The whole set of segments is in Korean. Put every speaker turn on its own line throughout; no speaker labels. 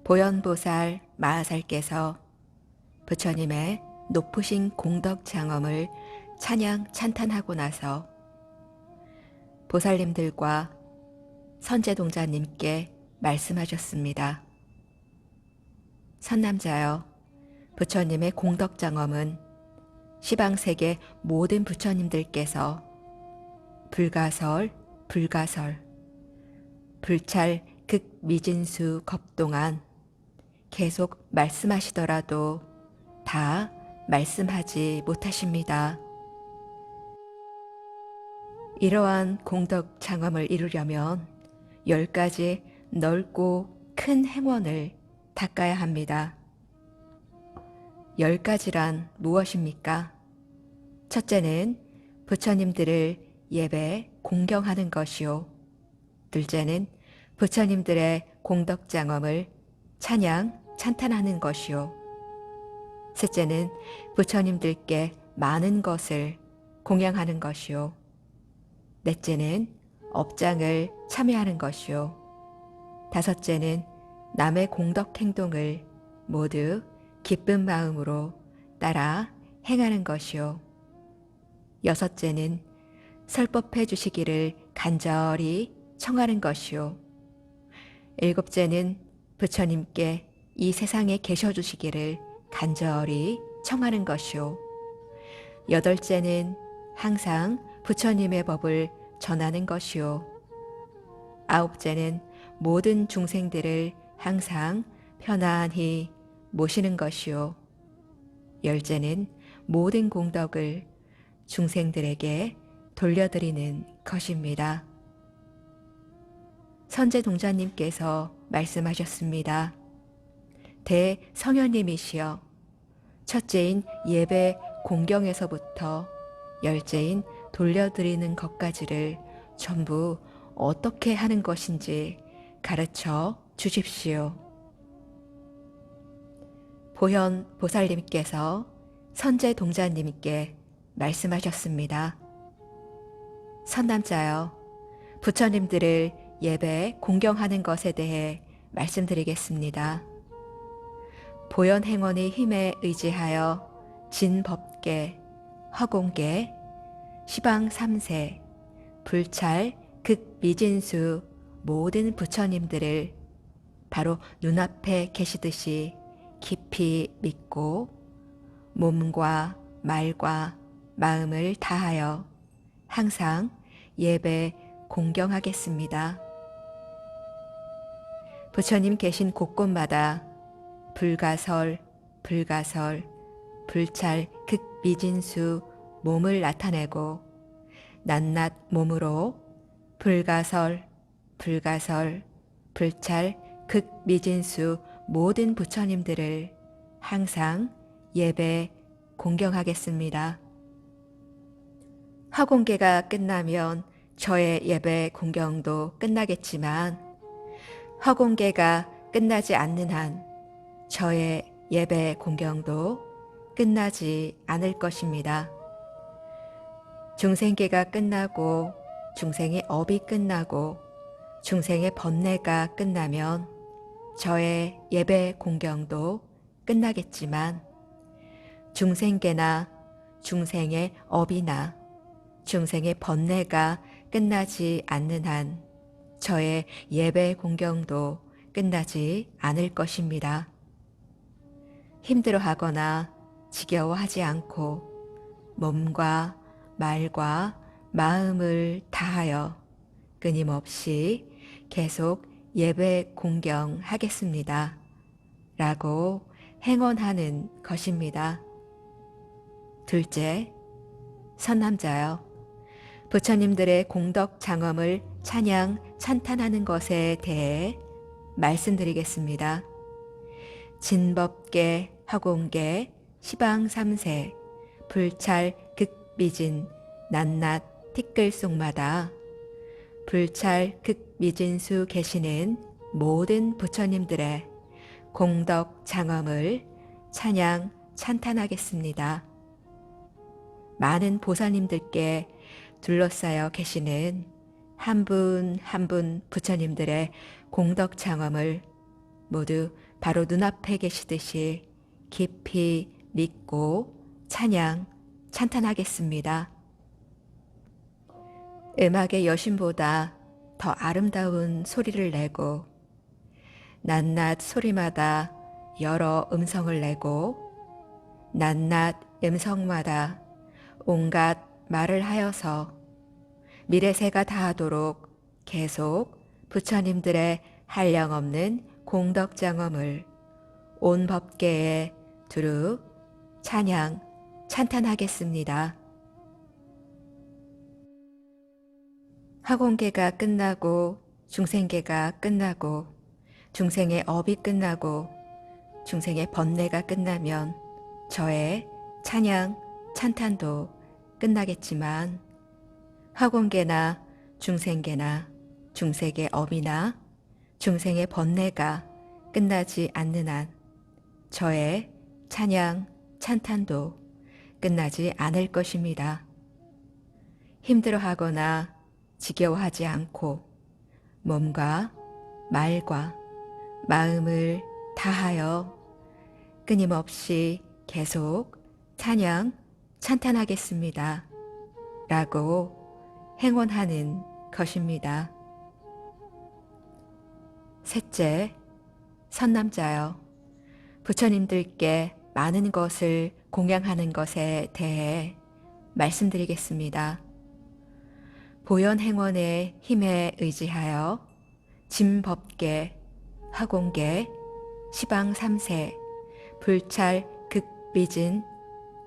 보현보살 마하살께서 부처님의 높으신 공덕 장엄을 찬양 찬탄하고 나서 보살님들과 선제동자님께 말씀하셨습니다. 선남자여, 부처님의 공덕 장엄은 시방세계 모든 부처님들께서 불가설, 불찰, 극미진수 겁동안 계속 말씀하시더라도 다 말씀하지 못하십니다. 이러한 공덕 장엄을 이루려면 10가지 넓고 큰 행원을 닦아야 합니다. 10가지란 무엇입니까? 첫째는 부처님들을 예배 공경하는 것이요. 둘째는 부처님들의 공덕 장엄을 찬양 찬탄하는 것이요. 셋째는 부처님들께 많은 것을 공양하는 것이요. 넷째는 업장을 참여하는 것이요. 다섯째는 남의 공덕 행동을 모두 기쁜 마음으로 따라 행하는 것이요. 여섯째는 설법해 주시기를 간절히 청하는 것이요. 일곱째는 부처님께 이 세상에 계셔 주시기를 간절히 청하는 것이요. 여덟째는 항상 부처님의 법을 전하는 것이요. 아홉째는 모든 중생들을 항상 편안히 모시는 것이요. 열째는 모든 공덕을 중생들에게 돌려드리는 것입니다. 선제동자님께서 말씀하셨습니다. 대성현님이시여, 첫째인 예배 공경에서부터 열째인 돌려드리는 것까지를 전부 어떻게 하는 것인지 가르쳐 주십시오. 보현 보살님께서 선제동자님께 말씀하셨습니다. 선남자여, 부처님들을 예배 공경하는 것에 대해 말씀드리겠습니다. 보현행원의 힘에 의지하여 진법계, 화공계, 시방3세, 불찰, 극미진수 모든 부처님들을 바로 눈앞에 계시듯이 깊이 믿고 몸과 말과 마음을 다하여 항상 예배 공경하겠습니다. 부처님 계신 곳곳마다 불가설, 불찰, 극미진수 몸을 나타내고 낱낱 몸으로 불가설, 불찰, 극미진수 모든 부처님들을 항상 예배 공경하겠습니다. 화공계가 끝나면 저의 예배 공경도 끝나겠지만 화공계가 끝나지 않는 한 저의 예배 공경도 끝나지 않을 것입니다. 중생계가 끝나고 중생의 업이 끝나고 중생의 번뇌가 끝나면 저의 예배 공경도 끝나겠지만 중생계나 중생의 업이나 중생의 번뇌가 끝나지 않는 한 저의 예배 공경도 끝나지 않을 것입니다. 힘들어하거나 지겨워하지 않고 몸과 말과 마음을 다하여 끊임없이 계속 예배 공경하겠습니다. 라고 행언하는 것입니다. 둘째, 선남자여, 부처님들의 공덕 장엄을 찬양 찬탄하는 것에 대해 말씀드리겠습니다. 진법계, 화공계, 시방3세, 불찰, 극미진, 낱낱 티끌 속마다 불찰, 극미진수 계시는 모든 부처님들의 공덕 장엄을 찬양 찬탄하겠습니다. 많은 보살님들께 둘러싸여 계시는 한 분 한 분 부처님들의 공덕 장엄을 모두 바로 눈앞에 계시듯이 깊이 믿고 찬양, 찬탄하겠습니다. 음악의 여신보다 더 아름다운 소리를 내고 낱낱 소리마다 여러 음성을 내고 낱낱 음성마다 온갖 말을 하여서 미래세가 다하도록 계속 부처님들의 한량없는 공덕장엄을 온 법계에 두루 찬양, 찬탄하겠습니다. 학원계가 끝나고 중생계가 끝나고 중생의 업이 끝나고 중생의 번뇌가 끝나면 저의 찬양, 찬탄도 끝나겠지만 학원계나 중생계나 중생의 업이나 중생의 번뇌가 끝나지 않는 한 저의 찬양, 찬탄도 끝나지 않을 것입니다. 힘들어하거나 지겨워하지 않고 몸과 말과 마음을 다하여 끊임없이 계속 찬양, 찬탄하겠습니다. 라고 행원하는 것입니다. 셋째, 선남자여, 부처님들께 많은 것을 공양하는 것에 대해 말씀드리겠습니다. 보현행원의 힘에 의지하여 진법계, 화공계, 시방3세, 불찰 극비진,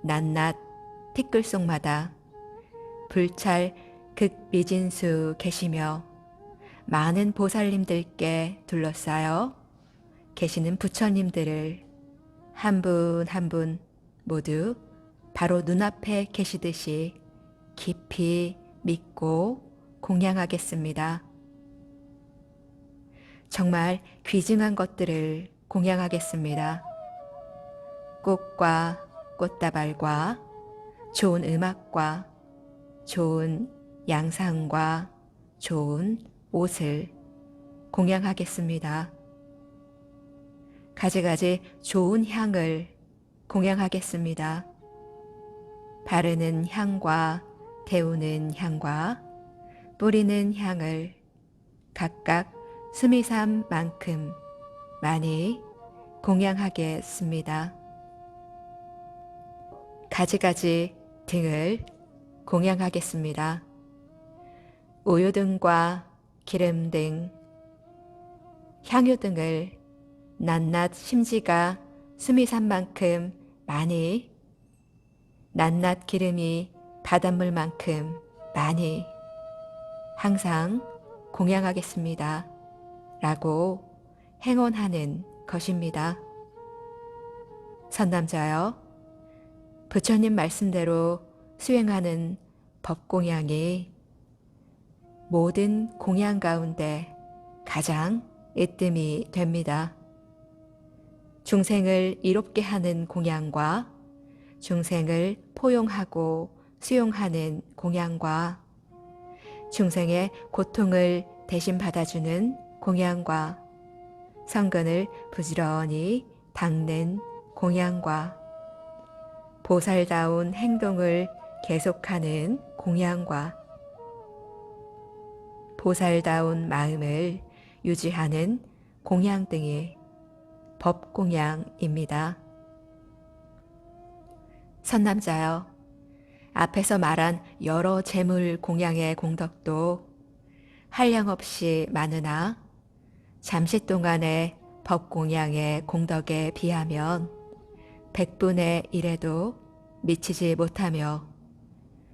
낱낱 티끌속마다 불찰 극비진수 계시며 많은 보살님들께 둘러싸여 계시는 부처님들을 한 분 한 분 모두 바로 눈앞에 계시듯이 깊이 믿고 공양하겠습니다. 정말 귀중한 것들을 공양하겠습니다. 꽃과 꽃다발과 좋은 음악과 좋은 양상과 좋은 옷을 공양하겠습니다. 가지가지 좋은 향을 공양하겠습니다. 바르는 향과 데우는 향과 뿌리는 향을 각각 수미삼만큼 많이 공양하겠습니다. 가지가지 등을 공양하겠습니다. 우유 등과 기름 등, 향유 등을 낱낱 심지가 수미산만큼 많이, 낱낱 기름이 바닷물만큼 많이 항상 공양하겠습니다. 라고 행원하는 것입니다. 선남자여, 부처님 말씀대로 수행하는 법공양이 모든 공양 가운데 가장 으뜸이 됩니다. 중생을 이롭게 하는 공양과 중생을 포용하고 수용하는 공양과 중생의 고통을 대신 받아주는 공양과 성근을 부지런히 닦는 공양과 보살다운 행동을 계속하는 공양과 보살다운 마음을 유지하는 공양 등이 법공양입니다. 선남자여, 앞에서 말한 여러 재물 공양의 공덕도 한량없이 많으나 잠시 동안의 법공양의 공덕에 비하면 100분의 1에도 미치지 못하며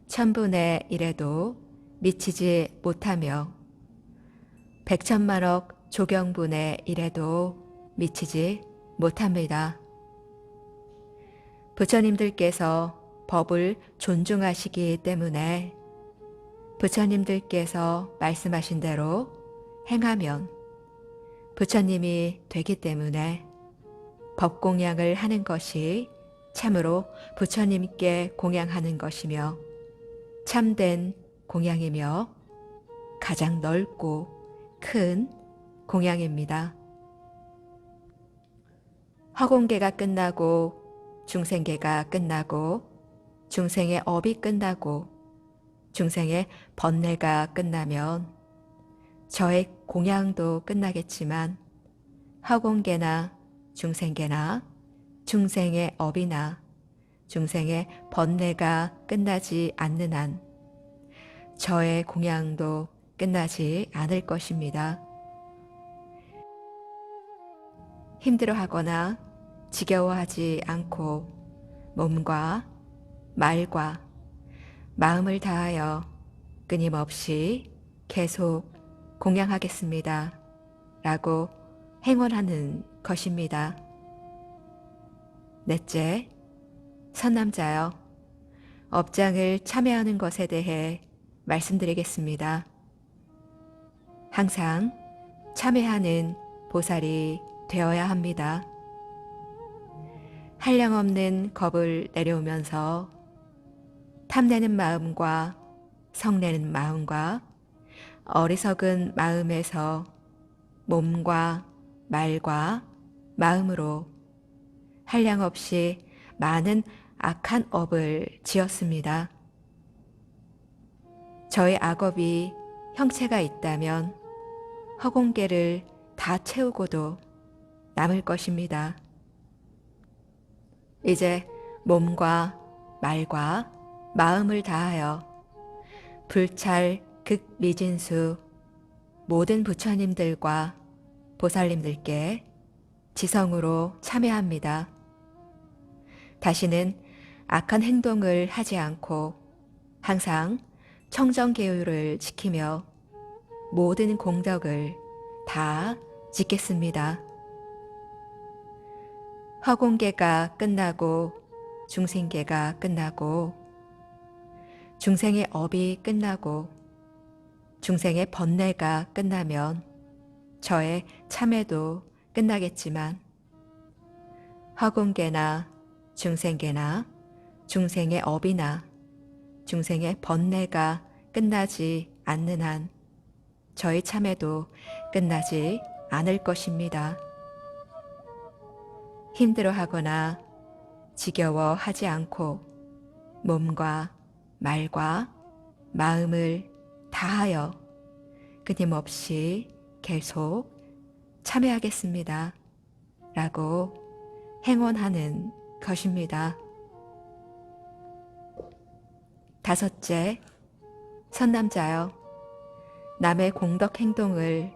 1000분의 1에도 미치지 못하며 100천만억 조경분의 1에도 미치지 못합니다. 부처님들께서 법을 존중하시기 때문에 부처님들께서 말씀하신 대로 행하면 부처님이 되기 때문에 법공양을 하는 것이 참으로 부처님께 공양하는 것이며 참된 공양이며 가장 넓고 큰 공양입니다. 허공계가 끝나고 중생계가 끝나고 중생의 업이 끝나고 중생의 번뇌가 끝나면 저의 공양도 끝나겠지만 허공계나 중생계나 중생의 업이나 중생의 번뇌가 끝나지 않는 한 저의 공양도 끝나지 않을 것입니다. 힘들어하거나 지겨워하지 않고 몸과 말과 마음을 다하여 끊임없이 계속 공양하겠습니다. 라고 행언하는 것입니다. 넷째, 선남자여, 업장을 참여하는 것에 대해 말씀드리겠습니다. 항상 참여하는 보살이 되어야 합니다. 한량없는 겁을 내려오면서 탐내는 마음과 성내는 마음과 어리석은 마음에서 몸과 말과 마음으로 한량없이 많은 악한 업을 지었습니다. 저의 악업이 형체가 있다면 허공계를 다 채우고도 남을 것입니다. 이제 몸과 말과 마음을 다하여 불찰 극미진수 모든 부처님들과 보살님들께 지성으로 참여합니다. 다시는 악한 행동을 하지 않고 항상 청정계율을 지키며 모든 공덕을 다 짓겠습니다. 허공계가 끝나고 중생계가 끝나고 중생의 업이 끝나고 중생의 번뇌가 끝나면 저의 참회도 끝나겠지만 허공계나 중생계나 중생의 업이나 중생의 번뇌가 끝나지 않는 한 저의 참회도 끝나지 않을 것입니다. 힘들어하거나 지겨워하지 않고 몸과 말과 마음을 다하여 끊임없이 계속 참여하겠습니다. 라고 행언하는 것입니다. 다섯째, 선남자여, 남의 공덕 행동을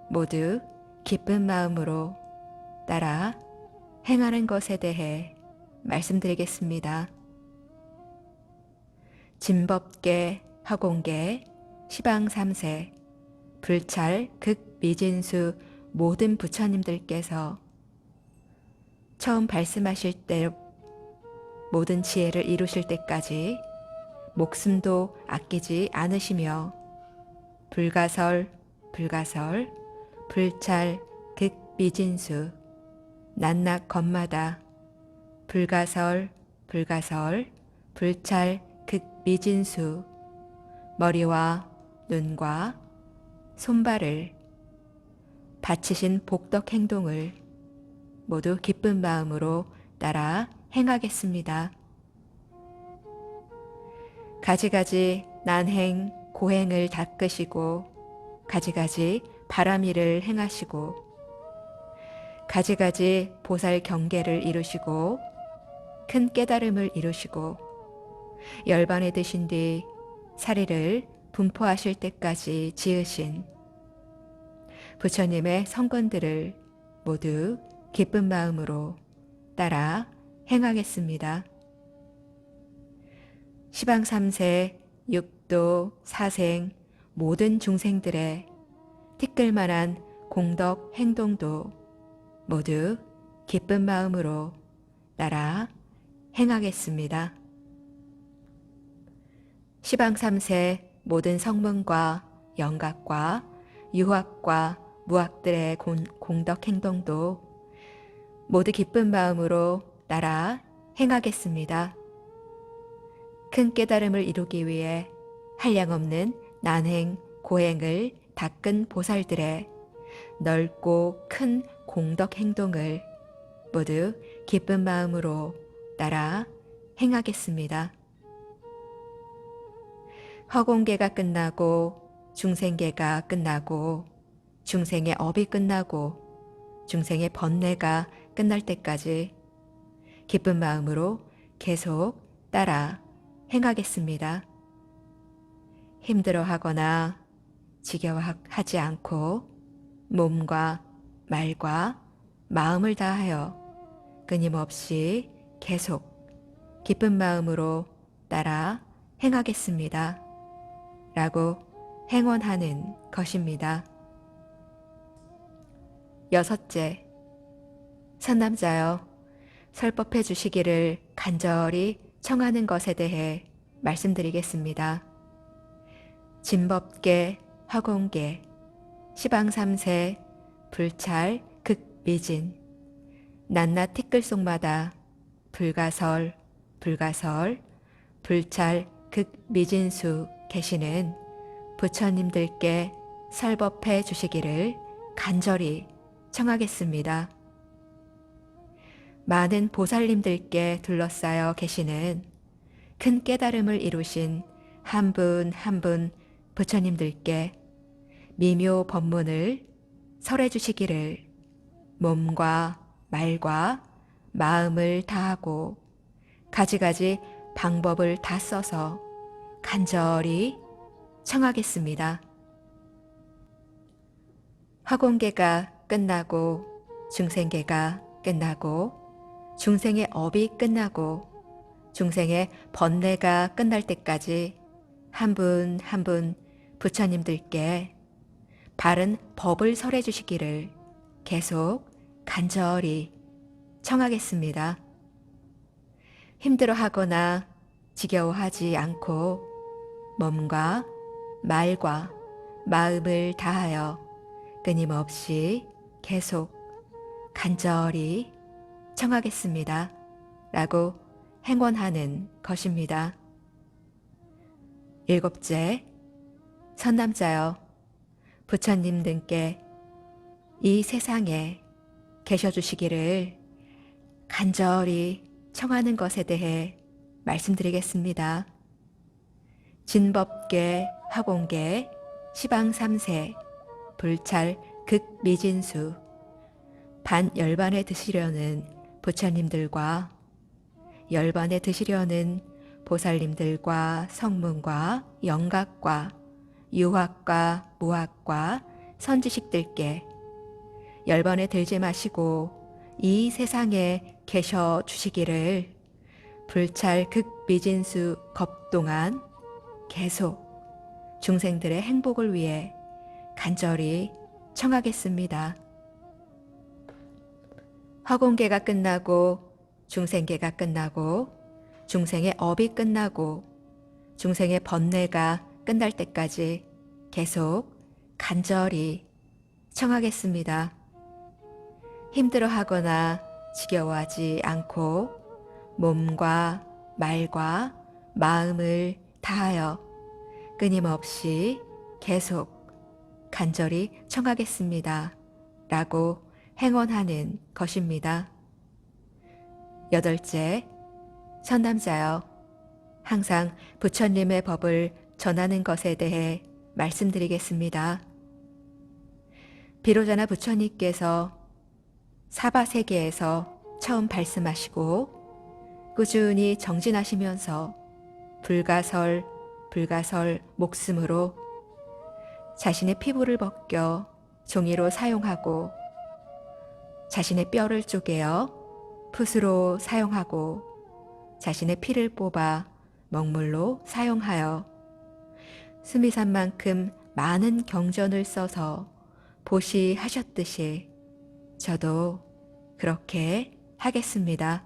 모두 기쁜 마음으로 따라 행하는 것에 대해 말씀드리겠습니다. 진법계, 허공계, 시방삼세, 불찰, 극미진수 모든 부처님들께서 처음 말씀하실 때 모든 지혜를 이루실 때까지 목숨도 아끼지 않으시며 불가설, 불가설, 불찰, 극미진수 낮낮 겁마다 불가설, 불가설, 불찰, 극미진수 머리와 눈과 손발을 바치신 복덕 행동을 모두 기쁜 마음으로 따라 행하겠습니다. 가지가지 난행, 고행을 닦으시고 가지가지 바람일을 행하시고 가지가지 보살 경계를 이루시고 큰 깨달음을 이루시고 열반에 드신 뒤 사리를 분포하실 때까지 지으신 부처님의 성건들을 모두 기쁜 마음으로 따라 행하겠습니다. 시방삼세, 육도, 사생 모든 중생들의 티끌만한 공덕 행동도 모두 기쁜 마음으로 따라 행하겠습니다. 시방삼세 모든 성문과 영각과 유학과 무학들의 공덕 행동도 모두 기쁜 마음으로 따라 행하겠습니다. 큰 깨달음을 이루기 위해 한량없는 난행, 고행을 닦은 보살들의 넓고 큰 공덕 행동을 모두 기쁜 마음으로 따라 행하겠습니다. 허공계가 끝나고 중생계가 끝나고 중생의 업이 끝나고 중생의 번뇌가 끝날 때까지 기쁜 마음으로 계속 따라 행하겠습니다. 힘들어하거나 지겨워하지 않고 몸과 말과 마음을 다하여 끊임없이 계속 기쁜 마음으로 따라 행하겠습니다. 라고 행원하는 것입니다. 여섯째, 선남자여, 설법해 주시기를 간절히 청하는 것에 대해 말씀드리겠습니다. 진법계, 화공계, 시방삼세, 불찰, 극미진, 낱낱 티끌속마다 불가설, 불가설, 불찰, 극미진수 계시는 부처님들께 설법해 주시기를 간절히 청하겠습니다. 많은 보살님들께 둘러싸여 계시는 큰 깨달음을 이루신 한 분 한 분 부처님들께 미묘 법문을 설해 주시기를 몸과 말과 마음을 다하고 가지가지 방법을 다 써서 간절히 청하겠습니다. 화공계가 끝나고 중생계가 끝나고 중생의 업이 끝나고 중생의 번뇌가 끝날 때까지 한 분 한 분 부처님들께 바른 법을 설해 주시기를 계속 간절히 청하겠습니다. 힘들어하거나 지겨워하지 않고 몸과 말과 마음을 다하여 끊임없이 계속 간절히 청하겠습니다. 라고 행원하는 것입니다. 일곱째, 선남자여, 부처님 등께 이 세상에 계셔주시기를 간절히 청하는 것에 대해 말씀드리겠습니다. 진법계, 화공계, 시방삼세, 불찰, 극미진수, 반열반에 드시려는 부처님들과 열반에 드시려는 보살님들과 성문과 영각과 유학과 무학과 선지식들께 열반에 들지 마시고 이 세상에 계셔 주시기를 불찰 극미진수 겁동안 계속 중생들의 행복을 위해 간절히 청하겠습니다. 화공계가 끝나고 중생계가 끝나고 중생의 업이 끝나고 중생의 번뇌가 끝날 때까지 계속 간절히 청하겠습니다. 힘들어하거나 지겨워하지 않고 몸과 말과 마음을 다하여 끊임없이 계속 간절히 청하겠습니다. 라고 행원하는 것입니다. 여덟째, 선남자여, 항상 부처님의 법을 전하는 것에 대해 말씀드리겠습니다. 비로자나 부처님께서 사바세계에서 처음 발씀하시고 꾸준히 정진하시면서 불가설, 불가설 목숨으로 자신의 피부를 벗겨 종이로 사용하고 자신의 뼈를 쪼개어 붓으로 사용하고 자신의 피를 뽑아 먹물로 사용하여 수미산만큼 많은 경전을 써서 보시하셨듯이 저도 그렇게 하겠습니다.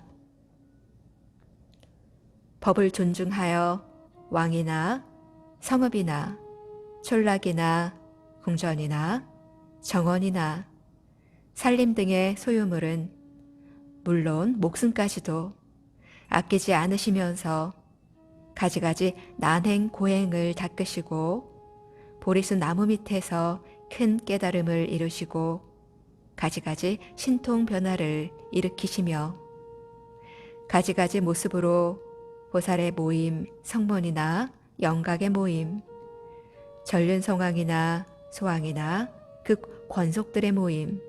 법을 존중하여 왕이나 성읍이나 촌락이나 궁전이나 정원이나 살림 등의 소유물은 물론 목숨까지도 아끼지 않으시면서 가지가지 난행 고행을 닦으시고 보리수 나무 밑에서 큰 깨달음을 이루시고 가지가지 신통 변화를 일으키시며 가지가지 모습으로 보살의 모임, 성문이나 영각의 모임, 전륜성왕이나 소왕이나 극 권속들의 모임,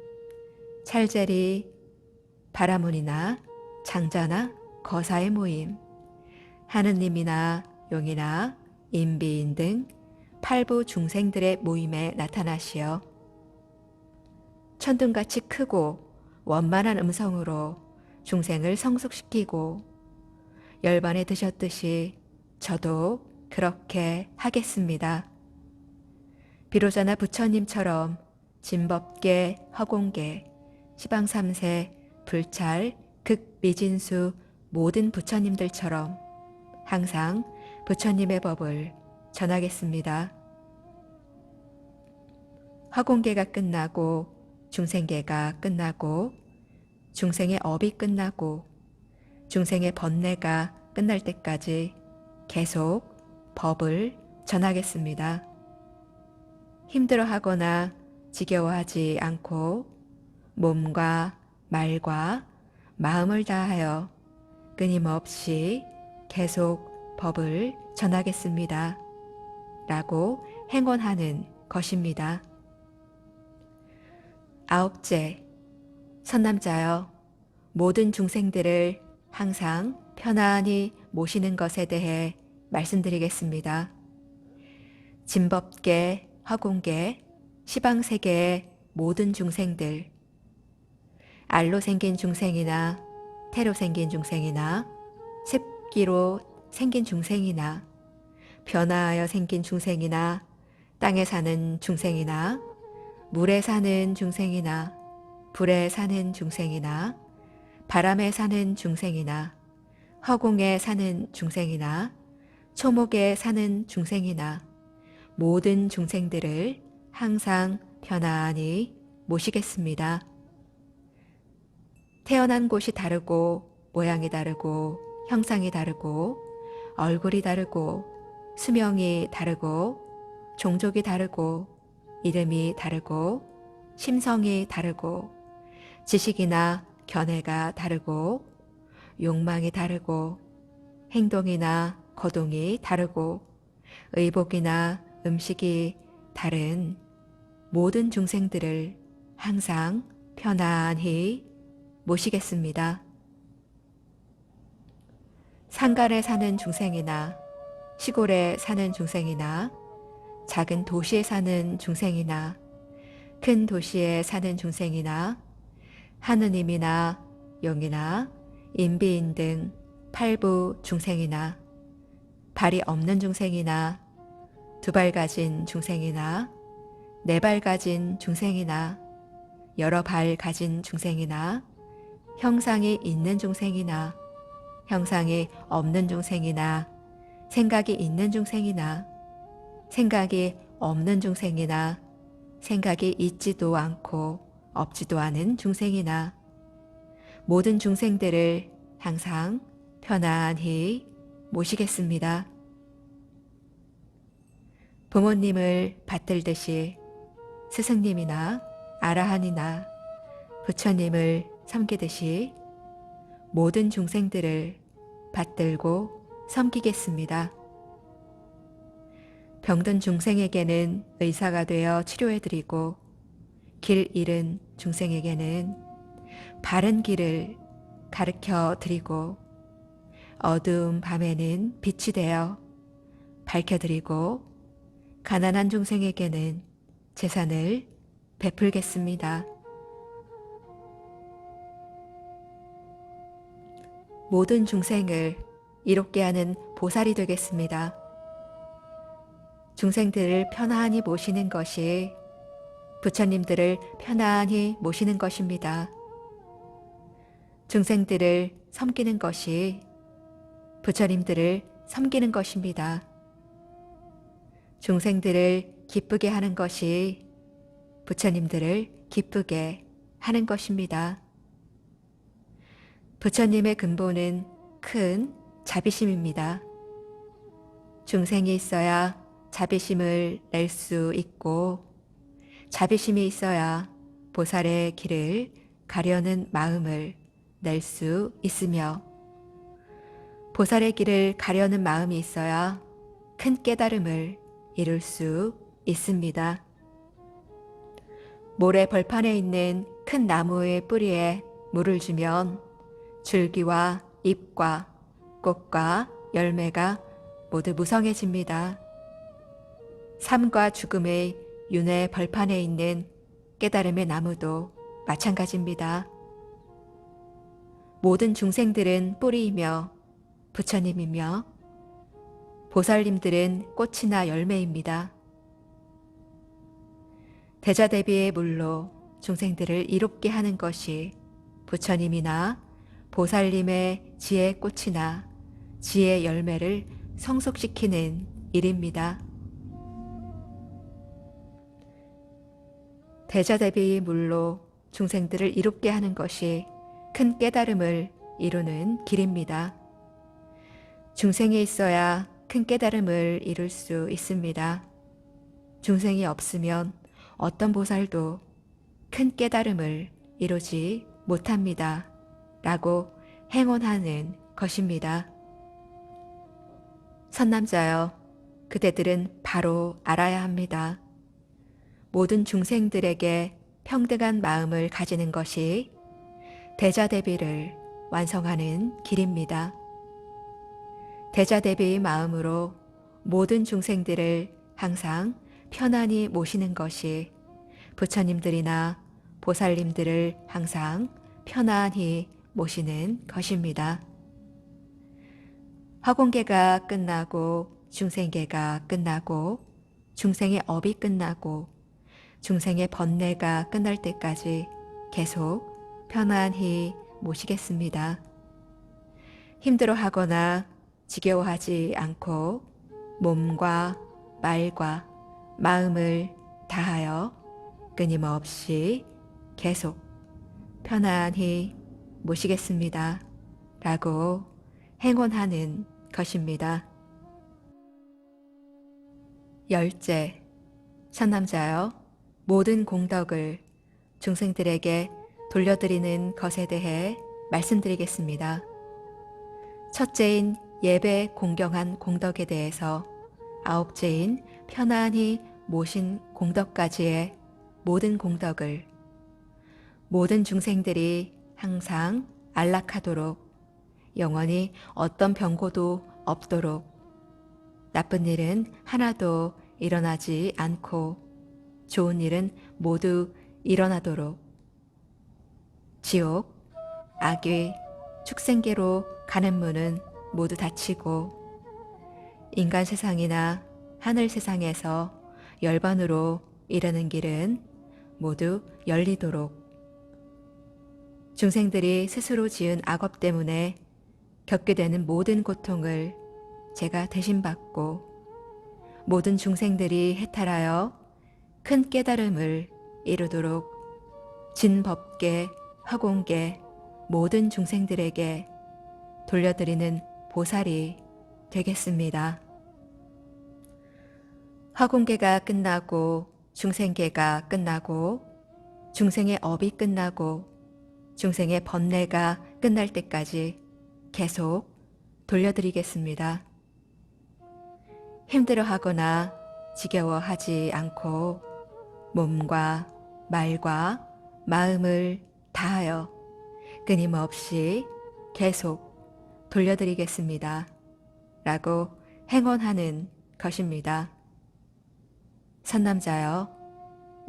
찰제리, 바라문이나 장자나 거사의 모임, 하느님이나 용이나 인비인 등 팔부 중생들의 모임에 나타나시어 천둥같이 크고 원만한 음성으로 중생을 성숙시키고 열반에 드셨듯이 저도 그렇게 하겠습니다. 비로자나 부처님처럼 진법계, 허공계, 시방삼세, 불찰, 극미진수 모든 부처님들처럼 항상 부처님의 법을 전하겠습니다. 허공계가 끝나고 중생계가 끝나고 중생의 업이 끝나고 중생의 번뇌가 끝날 때까지 계속 법을 전하겠습니다. 힘들어하거나 지겨워하지 않고 몸과 말과 마음을 다하여 끊임없이 계속 법을 전하겠습니다. 라고 행언하는 것입니다. 아홉째, 선남자여, 모든 중생들을 항상 편안히 모시는 것에 대해 말씀드리겠습니다. 진법계, 허공계, 시방세계의 모든 중생들, 알로 생긴 중생이나 태로 생긴 중생이나 습기로 생긴 중생이나 변화하여 생긴 중생이나 땅에 사는 중생이나 물에 사는 중생이나 불에 사는 중생이나 바람에 사는 중생이나 허공에 사는 중생이나 초목에 사는 중생이나 모든 중생들을 항상 편안히 모시겠습니다. 태어난 곳이 다르고 모양이 다르고 형상이 다르고 얼굴이 다르고 수명이 다르고 종족이 다르고 이름이 다르고 심성이 다르고 지식이나 견해가 다르고 욕망이 다르고 행동이나 거동이 다르고 의복이나 음식이 다른 모든 중생들을 항상 편안히 모시겠습니다. 산간에 사는 중생이나 시골에 사는 중생이나 작은 도시에 사는 중생이나 큰 도시에 사는 중생이나 하느님이나 용이나 인비인 등 팔부 중생이나 발이 없는 중생이나 두 발 가진 중생이나 네 발 가진 중생이나 여러 발 가진 중생이나 형상이 있는 중생이나 형상이 없는 중생이나 생각이 있는 중생이나 생각이 없는 중생이나 생각이 있지도 않고 없지도 않은 중생이나 모든 중생들을 항상 편안히 모시겠습니다. 부모님을 받들듯이 스승님이나 아라한이나 부처님을 섬기듯이 모든 중생들을 받들고 섬기겠습니다. 병든 중생에게는 의사가 되어 치료해드리고 길 잃은 중생에게는 바른 길을 가르쳐 드리고 어두운 밤에는 빛이 되어 밝혀드리고 가난한 중생에게는 재산을 베풀겠습니다. 모든 중생을 이롭게 하는 보살이 되겠습니다. 중생들을 편안히 모시는 것이 부처님들을 편안히 모시는 것입니다. 중생들을 섬기는 것이 부처님들을 섬기는 것입니다. 중생들을 기쁘게 하는 것이 부처님들을 기쁘게 하는 것입니다. 부처님의 근본은 큰 자비심입니다. 중생이 있어야 자비심을 낼 수 있고 자비심이 있어야 보살의 길을 가려는 마음을 낼 수 있으며, 보살의 길을 가려는 마음이 있어야 큰 깨달음을 이룰 수 있습니다. 모래 벌판에 있는 큰 나무의 뿌리에 물을 주면 줄기와 잎과 꽃과 열매가 모두 무성해집니다. 삶과 죽음의 윤회 벌판에 있는 깨달음의 나무도 마찬가지입니다. 모든 중생들은 뿌리이며 부처님이며 보살님들은 꽃이나 열매입니다. 대자대비의 물로 중생들을 이롭게 하는 것이 부처님이나 보살님의 지혜의 꽃이나 지혜의 열매를 성숙시키는 일입니다. 대자대비의 물로 중생들을 이롭게 하는 것이 큰 깨달음을 이루는 길입니다. 중생이 있어야 큰 깨달음을 이룰 수 있습니다. 중생이 없으면 어떤 보살도 큰 깨달음을 이루지 못합니다. 라고 행언하는 것입니다. 선남자여, 그대들은 바로 알아야 합니다. 모든 중생들에게 평등한 마음을 가지는 것이 대자대비를 완성하는 길입니다. 대자대비의 마음으로 모든 중생들을 항상 편안히 모시는 것이 부처님들이나 보살님들을 항상 편안히 모시는 것입니다. 화공계가 끝나고 중생계가 끝나고 중생의 업이 끝나고 중생의 번뇌가 끝날 때까지 계속 편안히 모시겠습니다. 힘들어하거나 지겨워하지 않고 몸과 말과 마음을 다하여 끊임없이 계속 편안히 모시겠습니다. 라고 행언하는 것입니다. 열째, 선남자여, 모든 공덕을 중생들에게 돌려드리는 것에 대해 말씀드리겠습니다. 첫째인 예배 공경한 공덕에 대해서, 아홉째인 편안히 모신 공덕까지의 모든 공덕을 모든 중생들이 항상 안락하도록, 영원히 어떤 병고도 없도록, 나쁜 일은 하나도 일어나지 않고 좋은 일은 모두 일어나도록, 지옥, 악귀, 축생계로 가는 문은 모두 닫히고 인간 세상이나 하늘 세상에서 열반으로 이르는 길은 모두 열리도록, 중생들이 스스로 지은 악업 때문에 겪게 되는 모든 고통을 제가 대신 받고 모든 중생들이 해탈하여 큰 깨달음을 이루도록 진법계, 화공계 모든 중생들에게 돌려드리는 보살이 되겠습니다. 화공계가 끝나고 중생계가 끝나고 중생의 업이 끝나고 중생의 번뇌가 끝날 때까지 계속 돌려드리겠습니다. 힘들어하거나 지겨워하지 않고 몸과 말과 마음을 다하여 끊임없이 계속 돌려드리겠습니다. 라고 행언하는 것입니다. 선남자여,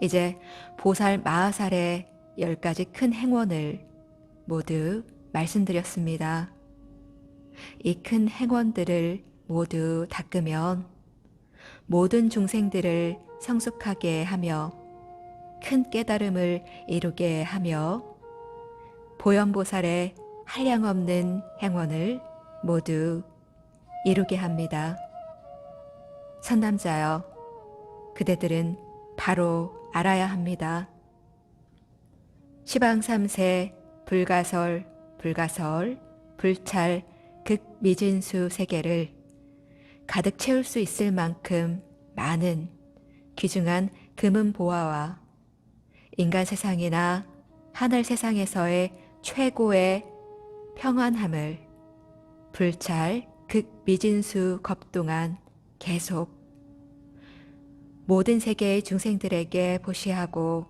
이제 보살 마하살의 10가지 큰 행원을 모두 말씀드렸습니다. 이 큰 행원들을 모두 닦으면 모든 중생들을 성숙하게 하며 큰 깨달음을 이루게 하며 보현보살의 한량없는 행원을 모두 이루게 합니다. 선남자여, 그대들은 바로 알아야 합니다. 시방삼세, 불가설, 불가설, 불찰, 극미진수 세계를 가득 채울 수 있을 만큼 많은 귀중한 금은보화와 인간 세상이나 하늘 세상에서의 최고의 평안함을 불찰 극미진수 겁동안 계속 모든 세계의 중생들에게 보시하고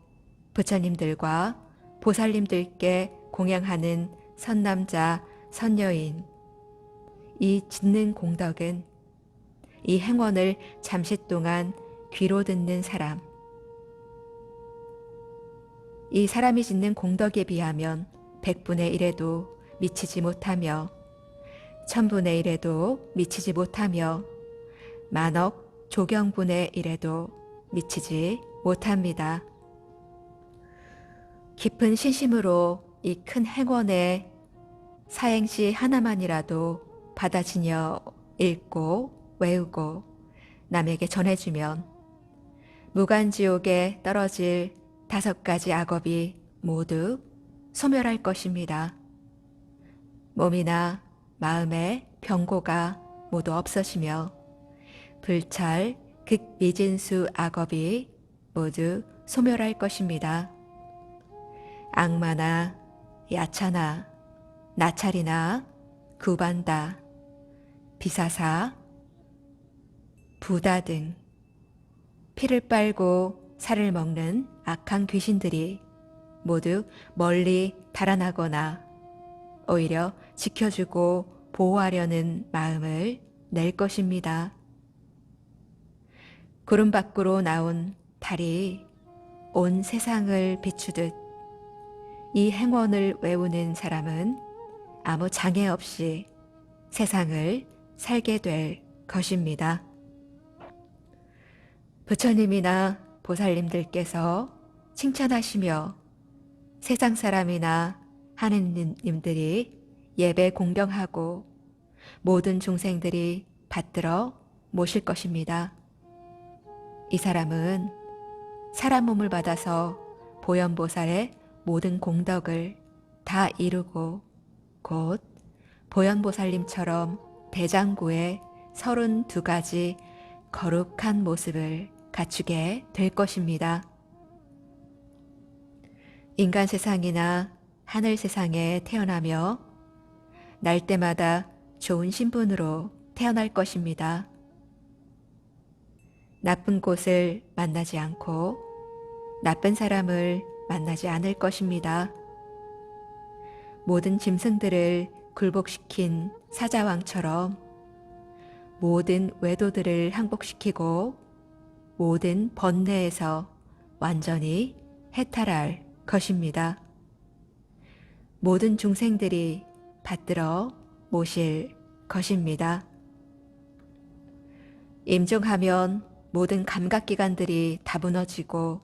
부처님들과 보살님들께 공양하는 선남자, 선여인, 이 짓는 공덕은 이 행원을 잠시 동안 귀로 듣는 사람, 이 사람이 짓는 공덕에 비하면 100분의 1에도 미치지 못하며 1000분의 1에도 미치지 못하며 만억 조경분의 1에도 미치지 못합니다. 깊은 신심으로 이 큰 행원의 사행시 하나만이라도 받아지녀 읽고 외우고 남에게 전해주면 무간지옥에 떨어질 5가지 악업이 모두 소멸할 것입니다. 몸이나 마음의 병고가 모두 없어지며 불찰 극미진수 악업이 모두 소멸할 것입니다. 악마나 야차나 나찰이나 구반다, 비사사, 부다 등 피를 빨고 살을 먹는 악한 귀신들이 모두 멀리 달아나거나 오히려 지켜주고 보호하려는 마음을 낼 것입니다. 구름 밖으로 나온 달이 온 세상을 비추듯 이 행원을 외우는 사람은 아무 장애 없이 세상을 살게 될 것입니다. 부처님이나 보살님들께서 칭찬하시며 세상 사람이나 하느님들이 예배 공경하고 모든 중생들이 받들어 모실 것입니다. 이 사람은 사람 몸을 받아서 보현보살의 모든 공덕을 다 이루고 곧 보현보살님처럼 대장구의 32가지 거룩한 모습을 갖추게 될 것입니다. 인간 세상이나 하늘 세상에 태어나며 날 때마다 좋은 신분으로 태어날 것입니다. 나쁜 곳을 만나지 않고 나쁜 사람을 만나지 않을 것입니다. 모든 짐승들을 굴복시킨 사자왕처럼 모든 외도들을 항복시키고 모든 번뇌에서 완전히 해탈할 것입니다. 모든 중생들이 받들어 모실 것입니다. 임종하면 모든 감각기관들이 다 무너지고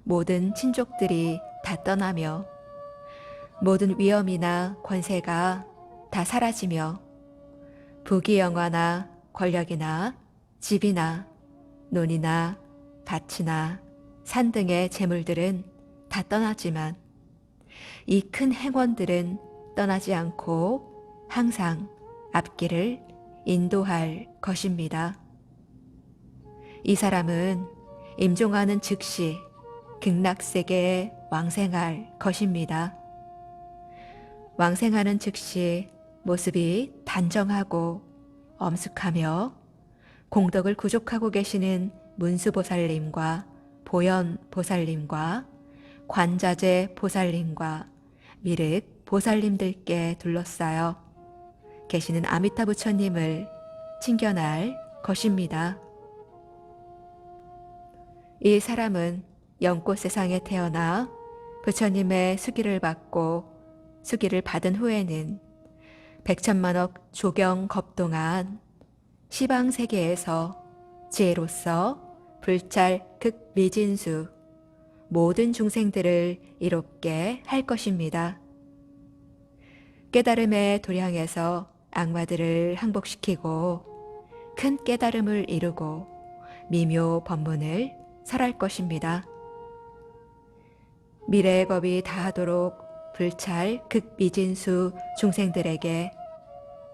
모든 친족들이 다 떠나며 모든 위엄이나 권세가 다 사라지며 부귀영화나 권력이나 집이나 논이나 밭이나 산 등의 재물들은 다 떠나지만 이 큰 행원들은 떠나지 않고 항상 앞길을 인도할 것입니다. 이 사람은 임종하는 즉시 극락세계에 왕생할 것입니다. 왕생하는 즉시 모습이 단정하고 엄숙하며 공덕을 구족하고 계시는 문수보살님과 보현보살님과 관자재 보살님과 미륵 보살님들께 둘러싸여 계시는 아미타 부처님을 칭견할 것입니다. 이 사람은 영꽃 세상에 태어나 부처님의 수기를 받고 수기를 받은 후에는 백천만억 조경 겁동안 시방세계에서 지혜로서 불찰 극미진수 모든 중생들을 이롭게 할 것입니다. 깨달음의 도량에서 악마들을 항복시키고 큰 깨달음을 이루고 미묘 법문을 설할 것입니다. 미래의 법이 다하도록 불찰 극미진수 중생들에게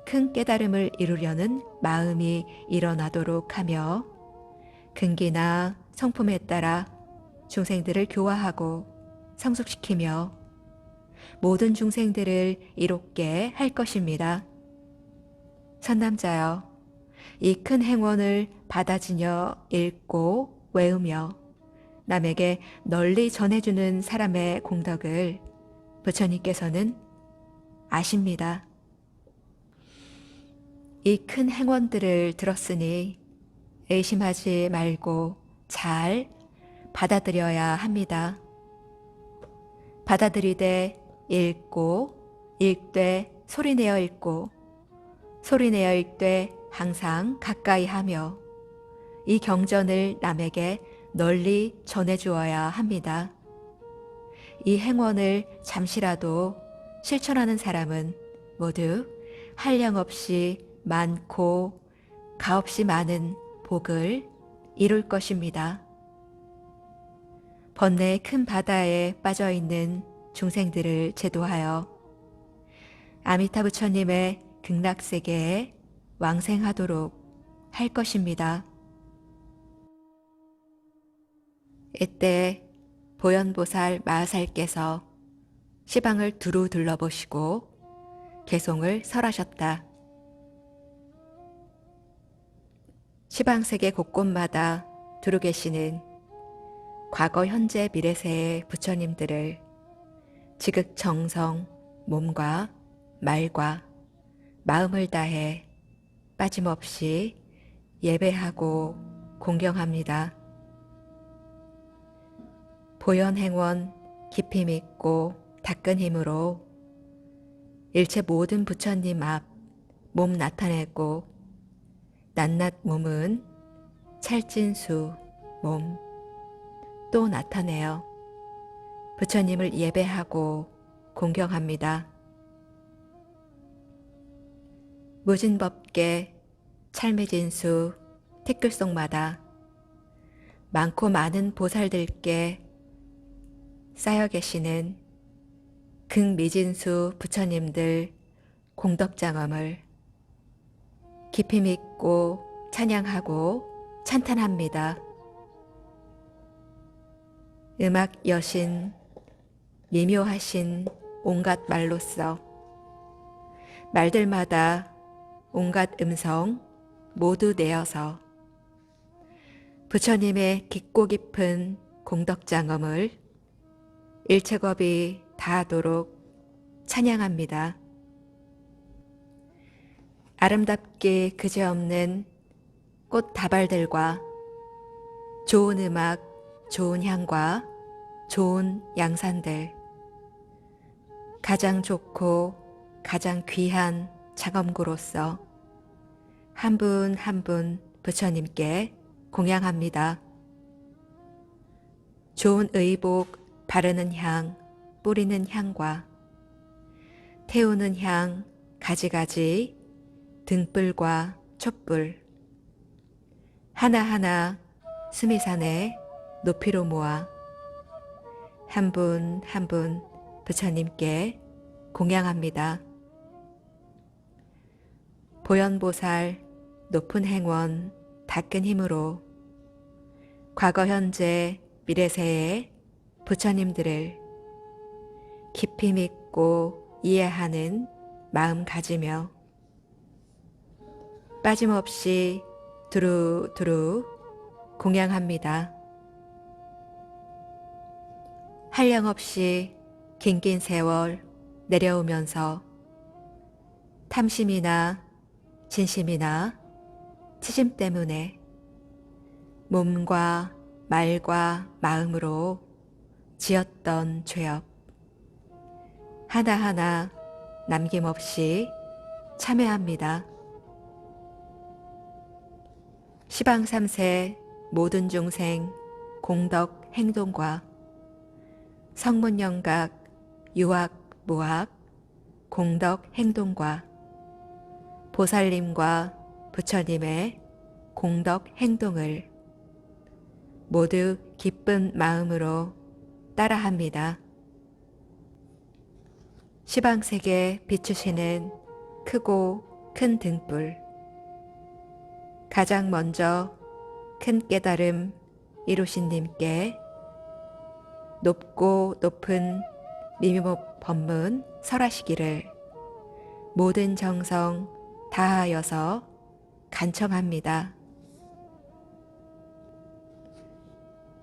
큰 깨달음을 이루려는 마음이 일어나도록 하며 근기나 성품에 따라 중생들을 교화하고 성숙시키며 모든 중생들을 이롭게 할 것입니다. 선남자여, 이 큰 행원을 받아지녀 읽고 외우며 남에게 널리 전해주는 사람의 공덕을 부처님께서는 아십니다. 이 큰 행원들을 들었으니 의심하지 말고 잘 받아들여야 합니다. 받아들이되 읽고 읽되 소리내어 읽고 소리내어 읽되 항상 가까이 하며 이 경전을 남에게 널리 전해주어야 합니다. 이 행원을 잠시라도 실천하는 사람은 모두 한량없이 많고 가없이 많은 복을 이룰 것입니다. 번뇌의 큰 바다에 빠져있는 중생들을 제도하여 아미타 부처님의 극락세계에 왕생하도록 할 것입니다. 이때 보현보살 마하살께서 시방을 두루 둘러보시고 개송을 설하셨다. 시방세계 곳곳마다 두루 계시는 과거 현재 미래세의 부처님들을 지극정성 몸과 말과 마음을 다해 빠짐없이 예배하고 공경합니다. 보현행원 깊이 믿고 닦은 힘으로 일체 모든 부처님 앞 몸 나타내고 낱낱 몸은 찰진수 몸 또 나타내어 부처님을 예배하고 공경합니다. 무진법계 찰미진수 티끌송마다 많고 많은 보살들께 쌓여 계시는 극미진수 부처님들 공덕장엄을 깊이 믿고 찬양하고 찬탄합니다. 음악 여신 미묘하신 온갖 말로써 말들마다 온갖 음성 모두 내어서 부처님의 깊고 깊은 공덕장엄을 일체겁이 다하도록 찬양합니다. 아름답게 그지없는 꽃 다발들과 좋은 음악, 좋은 향과 좋은 양산들, 가장 좋고 가장 귀한 자검구로서 한 분 한 분 부처님께 공양합니다. 좋은 의복, 바르는 향, 뿌리는 향과 태우는 향, 가지가지, 등불과 촛불 하나하나 수미산에 높이로 모아 한 분 한 분 부처님께 공양합니다. 보현보살 높은 행원 닦은 힘으로 과거 현재 미래세의 부처님들을 깊이 믿고 이해하는 마음 가지며 빠짐없이 두루두루 공양합니다. 한량없이 긴긴 세월 내려오면서 탐심이나 진심이나 치심 때문에 몸과 말과 마음으로 지었던 죄업 하나하나 남김없이 참회합니다. 시방3세 모든 중생 공덕 행동과 성문영각 유학 무학 공덕 행동과 보살님과 부처님의 공덕 행동을 모두 기쁜 마음으로 따라합니다. 시방세계 비추시는 크고 큰 등불 가장 먼저 큰 깨달음 이루신 님께 높고 높은 미묘 법문 설하시기를 모든 정성 다하여서 간청합니다.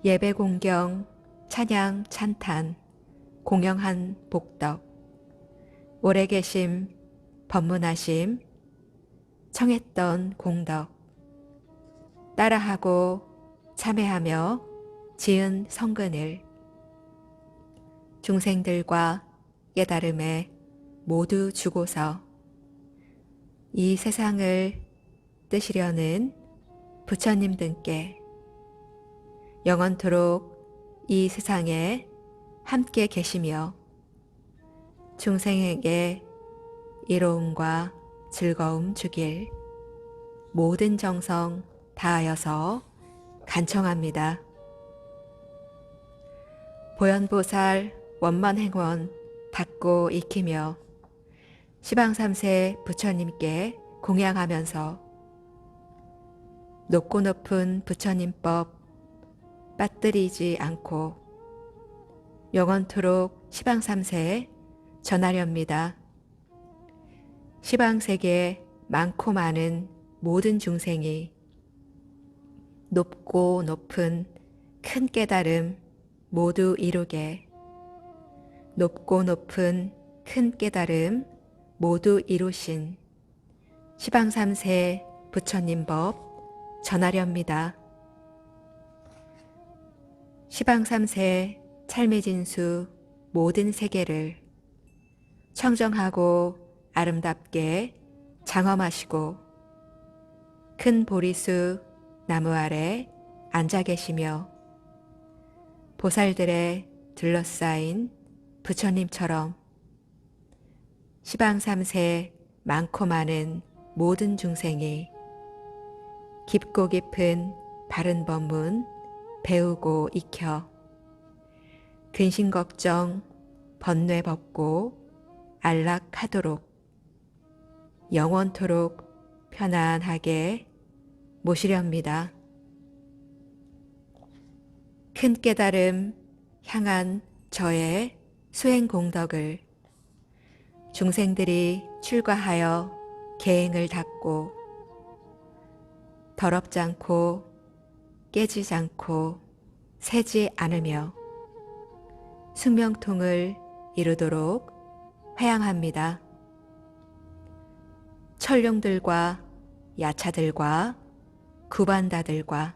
예배 공경 찬양 찬탄 공영한 복덕 오래 계심 법문하심 청했던 공덕 따라하고 참회하며 지은 성근을 중생들과 깨달음에 모두 주고서 이 세상을 뜨시려는 부처님 등께 영원토록 이 세상에 함께 계시며 중생에게 이로움과 즐거움 주길 모든 정성 다하여서 간청합니다. 보현보살 원만행원 닦고 익히며 시방삼세 부처님께 공양하면서 높고 높은 부처님법 빠뜨리지 않고 영원토록 시방삼세에 전하렵니다. 시방세계 많고 많은 모든 중생이 높고 높은 큰 깨달음 모두 이루게 높고 높은 큰 깨달음 모두 이루신 시방삼세 부처님 법 전하렵니다. 시방삼세 찰매진수 모든 세계를 청정하고 아름답게 장엄하시고 큰 보리수 나무 아래 앉아 계시며 보살들의 둘러싸인 부처님처럼 시방삼세 많고 많은 모든 중생이 깊고 깊은 바른 법문 배우고 익혀 근심걱정 번뇌 벗고 안락하도록 영원토록 편안하게 모시렵니다. 큰 깨달음 향한 저의 수행 공덕을 중생들이 출가하여 계행을 닦고 더럽지 않고 깨지지 않고 새지 않으며 숙명통을 이루도록 회양합니다. 천룡들과 야차들과 구반다들과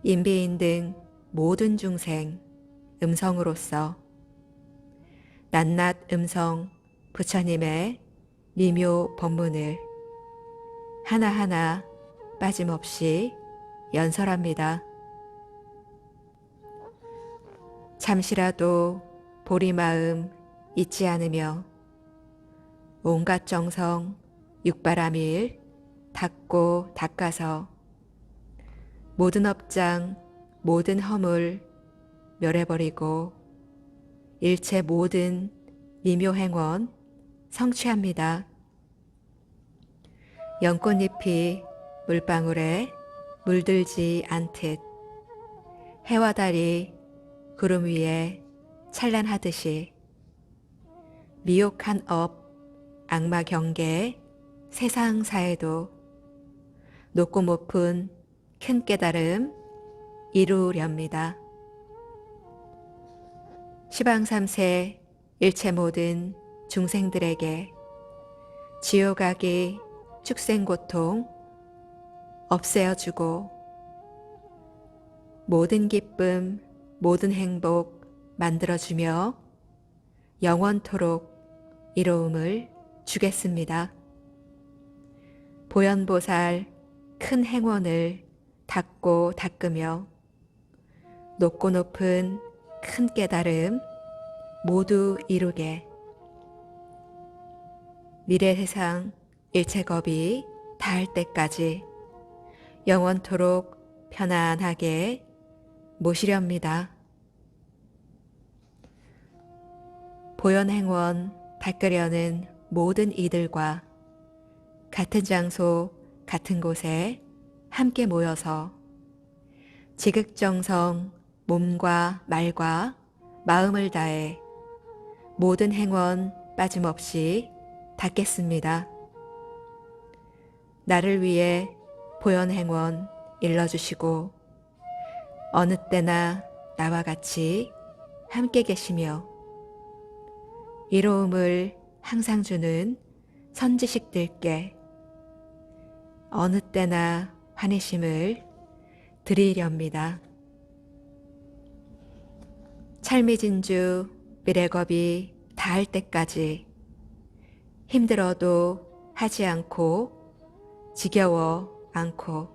인비인 등 모든 중생 음성으로서 낱낱 음성 부처님의 미묘 법문을 하나하나 빠짐없이 연설합니다. 잠시라도 보리마음 잊지 않으며 온갖 정성 육바라밀 닦고 닦아서 모든 업장 모든 허물 멸해버리고 일체 모든 미묘행원 성취합니다. 연꽃잎이 물방울에 물들지 않듯 해와 달이 구름 위에 찬란하듯이 미혹한 업 악마 경계 세상사에도 높고 높은 큰 깨달음 이루렵니다. 시방삼세 일체 모든 중생들에게 지옥악이 축생고통 없애어주고 모든 기쁨 모든 행복 만들어주며 영원토록 이로움을 주겠습니다. 보현보살 큰 행원을 닦고 닦으며 높고 높은 큰 깨달음 모두 이루게 미래 세상 일체겁이 닿을 때까지 영원토록 편안하게 모시렵니다. 보현행원 닦으려는 모든 이들과 같은 장소 같은 곳에 함께 모여서 지극정성 몸과 말과 마음을 다해 모든 행원 빠짐없이 닦겠습니다. 나를 위해 보현 행원 일러주시고 어느 때나 나와 같이 함께 계시며 이로움을 항상 주는 선지식들께 어느 때나 환희심을 드리렵니다. 찰미진주 미래겁이 닿을 때까지 힘들어도 하지 않고 지겨워 않고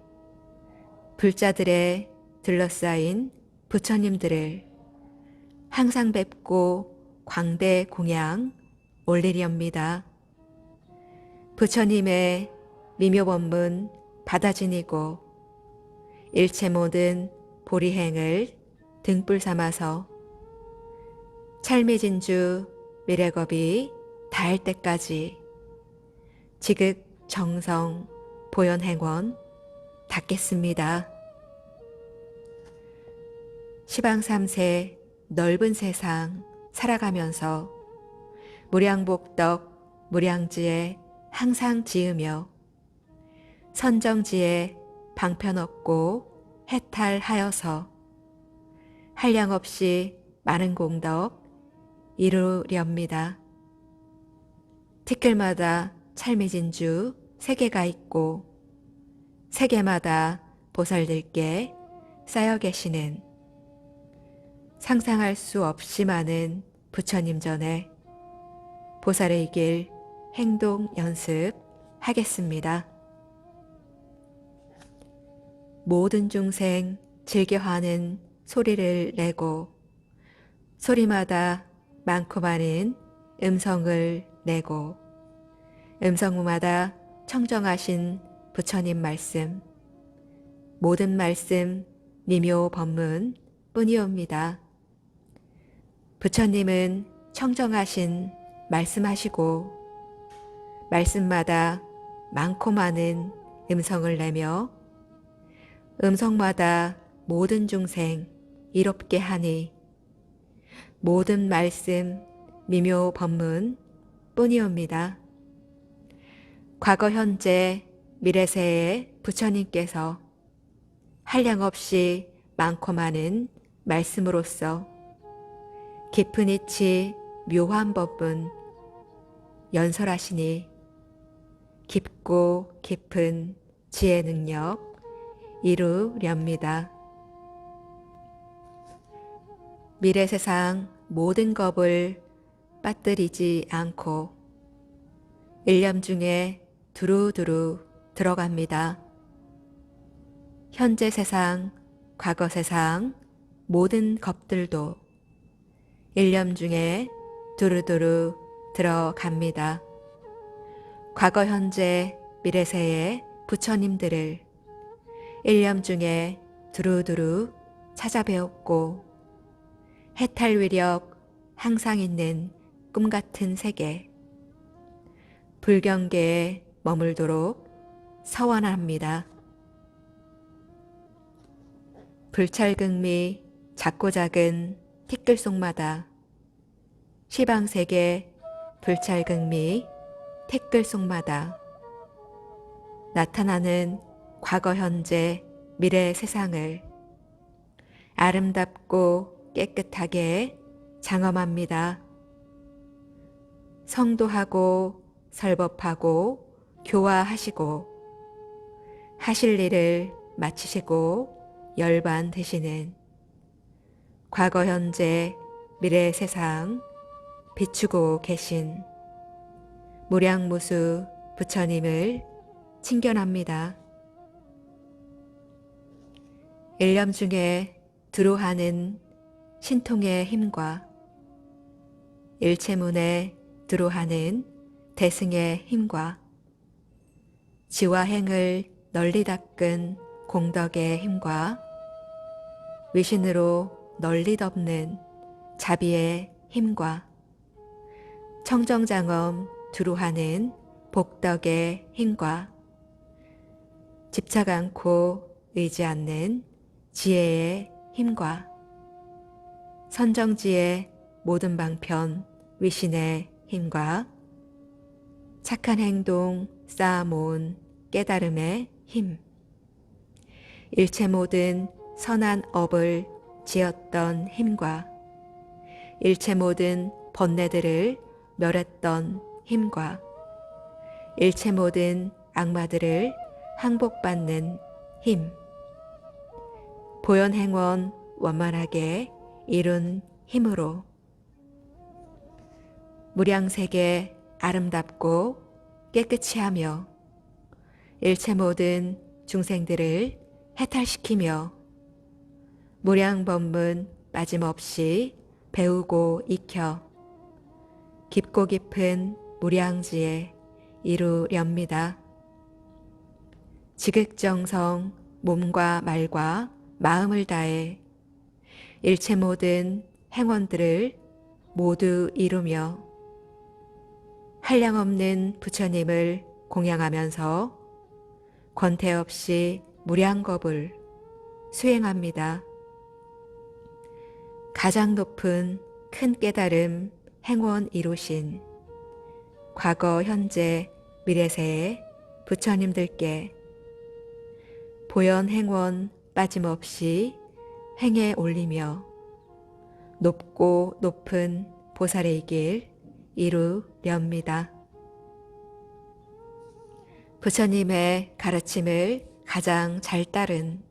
불자들의 둘러싸인 부처님들을 항상 뵙고 광대 공양 올리렵니다. 부처님의 미묘법문 받아지니고 일체 모든 보리행을 등불 삼아서 찰미진주 미래겁이 닿을 때까지 지극 정성 보현행원 닦겠습니다. 시방3세 넓은 세상 살아가면서 무량복덕 무량지에 항상 지으며 선정지에 방편 없고 해탈하여서 한량없이 많은 공덕 이루렵니다. 티끌마다 찰미진주 세계가 있고 세계마다 보살들께 쌓여 계시는 상상할 수 없이 많은 부처님 전에 보살의 길 행동 연습하겠습니다. 모든 중생 즐겨하는 소리를 내고 소리마다 많고 많은 음성을 내고 음성마다 청정하신 부처님 말씀 모든 말씀 미묘 법문 뿐이옵니다. 부처님은 청정하신 말씀하시고 말씀마다 많고 많은 음성을 내며 음성마다 모든 중생 이롭게 하니 모든 말씀 미묘 법문 뿐이옵니다. 과거 현재 미래세의 부처님께서 한량없이 많고 많은 말씀으로써 깊은 이치 묘한 법문 연설하시니 깊고 깊은 지혜 능력 이루렵니다. 미래세상 모든 겁을 빠뜨리지 않고 일념 중에 두루두루 들어갑니다. 현재 세상, 과거 세상 모든 겁들도 일념 중에 두루두루 들어갑니다. 과거 현재 미래세의 부처님들을 일념 중에 두루두루 찾아배웠고 해탈 위력 항상 있는 꿈같은 세계 불경계에 머물도록 서원합니다. 불찰극미 작고 작은 티끌 속마다 시방세계 불찰극미 티끌 속마다 나타나는 과거 현재 미래 세상을 아름답고 깨끗하게 장엄합니다. 성도하고 설법하고 교화하시고 하실 일을 마치시고 열반 되시는 과거 현재 미래 세상 비추고 계신 무량무수 부처님을 칭견합니다. 일념 중에 두루하는 신통의 힘과 일체문에 두루하는 대승의 힘과 지와행을 널리 닦은 공덕의 힘과 위신으로 널리 덮는 자비의 힘과 청정장엄 두루하는 복덕의 힘과 집착 않고 의지 않는 지혜의 힘과 선정지의 모든 방편 위신의 힘과 착한 행동 쌓아모은 깨달음의 힘, 일체 모든 선한 업을 지었던 힘과 일체 모든 번뇌들을 멸했던 힘과 일체 모든 악마들을 항복받는 힘, 보현행원 원만하게 이룬 힘으로 무량세계 아름답고 깨끗이 하며 일체 모든 중생들을 해탈시키며 무량법문 빠짐없이 배우고 익혀 깊고 깊은 무량지에 이루렵니다. 지극정성 몸과 말과 마음을 다해 일체 모든 행원들을 모두 이루며 한량없는 부처님을 공양하면서 권태 없이 무량겁을 수행합니다. 가장 높은 큰 깨달음 행원 이루신 과거, 현재, 미래세의 부처님들께 보현 행원 빠짐없이 행해 올리며 높고 높은 보살의 길 이루렵니다. 부처님의 가르침을 가장 잘 따른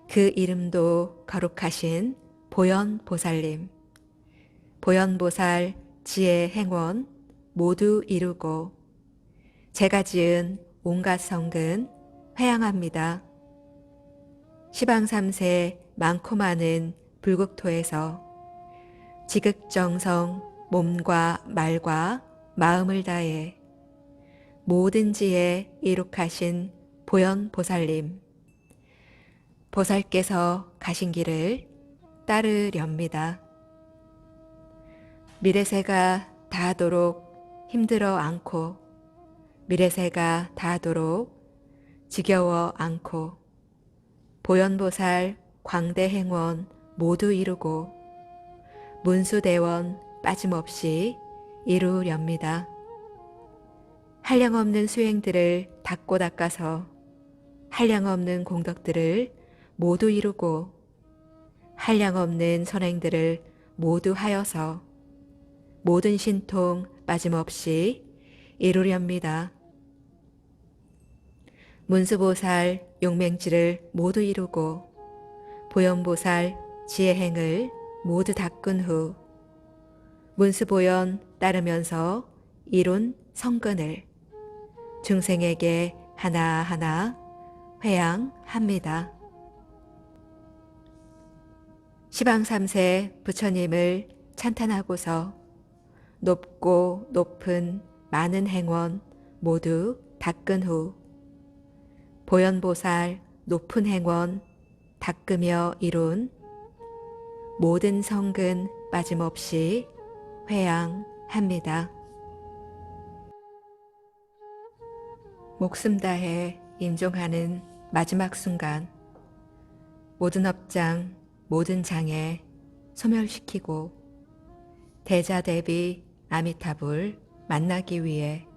그 이름도 거룩하신 보현보살님, 보현보살 지혜 행원 모두 이루고 제가 지은 온갖 성근 회양합니다. 시방삼세 많고 많은 불국토에서 지극정성 몸과 말과 마음을 다해 모든 지혜 이룩하신 보현보살님, 보살께서 가신 길을 따르렵니다. 미래세가 다하도록 힘들어 않고 미래세가 다하도록 지겨워 않고 보현보살 광대행원 모두 이루고 문수대원 빠짐없이 이루렵니다. 한량없는 수행들을 닦고 닦아서 한량없는 공덕들을 모두 이루고 한량없는 선행들을 모두 하여서 모든 신통 빠짐없이 이루렵니다. 문수보살 용맹지를 모두 이루고 보현보살 지혜행을 모두 닦은 후 문수보현 따르면서 이룬 성근을 중생에게 하나하나 회양합니다. 시방삼세 부처님을 찬탄하고서 높고 높은 많은 행원 모두 닦은 후 보현보살 높은 행원 닦으며 이룬 모든 성근 빠짐없이 회양합니다. 목숨 다해 임종하는 마지막 순간 모든 업장, 모든 장애 소멸시키고 대자대비 아미타불 만나기 위해